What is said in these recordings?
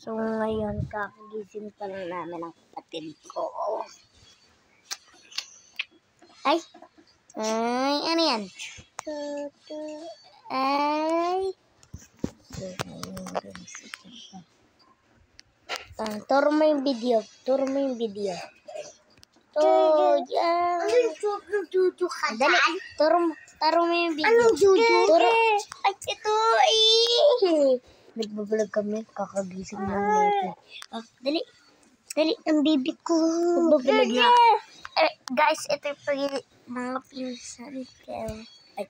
So, ngayon, kakagising pa lang namin ang kapatid ko. Ay, ano yan? Ay, turo mo yung video. Turo mo yung video. Yan. Anong judo ka Dali, dyan? turo mo yung video. Anong judo? Ay, ito, nagbablog kami, kakagising lang nito. Dali, Ang bibi ko. nagbablog na. Guys, ito yung mga pinsan ko. Ay.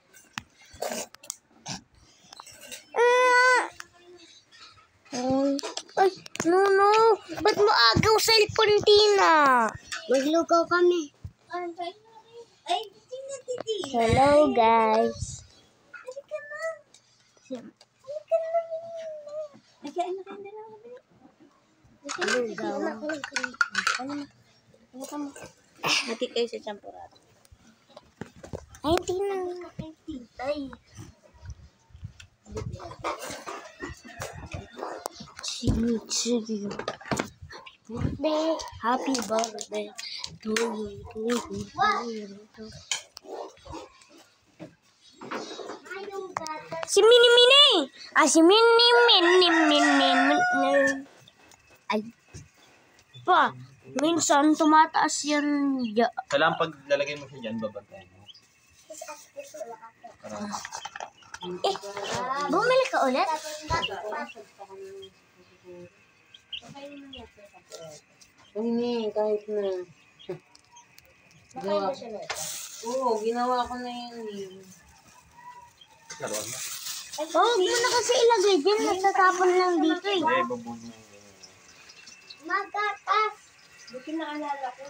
Ay, no. Ba't mo agaw cellphone, Tina? Maglugaw kami. Ay, titi. Hello, guys. Halika na. Nagkain na kayo na lang. Hati kayo sa champurado. Ay, Tina. Titay. Sige. Happy birthday to you. Si Mini. Si Mini. Ay. Pa, minsan tumataas yan. Kailangan pag lalagay mo siya dyan, babantayan mo. Bumili ka ulit? Hindi, kahit na. Oo, ginawa ko na yun eh. Laruan mo. Huwag mo na kasi ilagay dyan. Natatapon lang dito eh. Hindi, babun mo. Magatas. Buti naalala ko.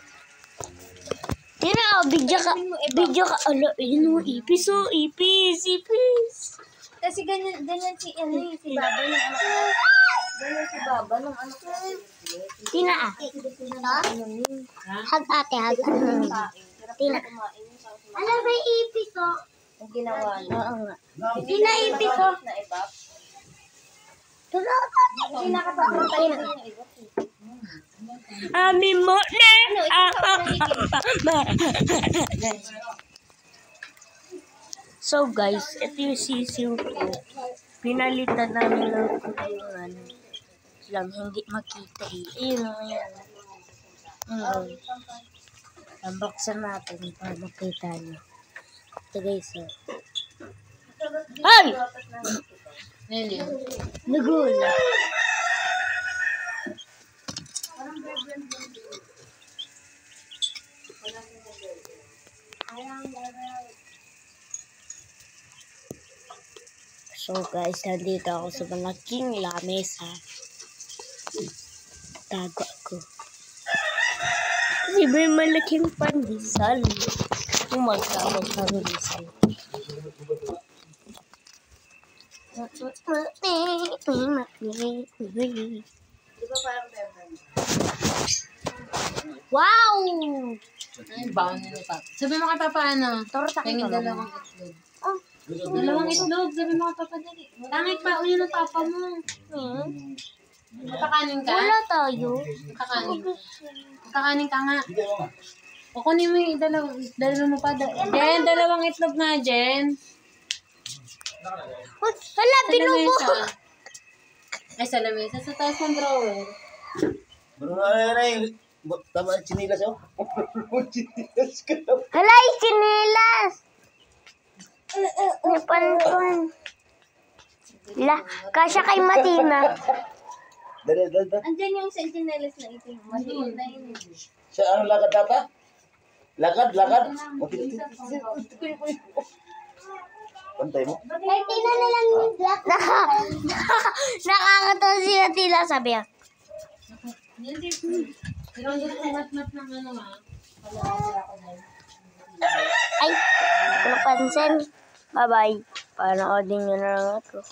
Tira, video ka. Ala, yun yung ipis. Kasi ganyan si Baba ng anak ko. Ganyan si Baba ng anak ko. Tina, hag ate. Tina. Ano ba yung ipis ko? Ang ginawa niya. Oo nga. Ipis ko. Na iba. Hindi nakapagpapay na iba. Amin mo na. So guys, ito yung sisiw ko. Pinalitan namin ng kulungan. Lang hindi makita eh. Ayun o yan. Unboxan natin para makita nyo. Ito guys o. Ay! Nagulat. So guys, nandito ako sa malaking lamesa. Tago ako. Kasi may malaking pandesal. Kung magkawag pandesal. Wow! Ay, baon na ni Papa. Sabi mo kay Papa ano? Torta Tingin ka dalawang itlog. Dalawang itlog. Sabi mo kay Papa dali. Tangit pa ulo ng Papa mo. Kakanin ka? Wala tayo. Kakanin ka nga. O kunin mo yung dalawang mo pa. Jen, dalawang itlog nga, Jen. Hala, binubo. Ay, sa lamesa. Sa taas ng drawer. Tama, chinilas yun. Chinilas ka na. Hala, chinelas. May pantun. La, kasya kay Matina. Dali. Andyan yung sentinelas na itim. Maliit na yun. Sa ano, lakad na pa? Lakad. Pantay mo. Ay, tina na lang yung black. Nakakatawa si Matina, sabi niya. Pero yung mat ng ano ha. Ay, napansin. Bye-bye. Panoodin nyo na lang ako.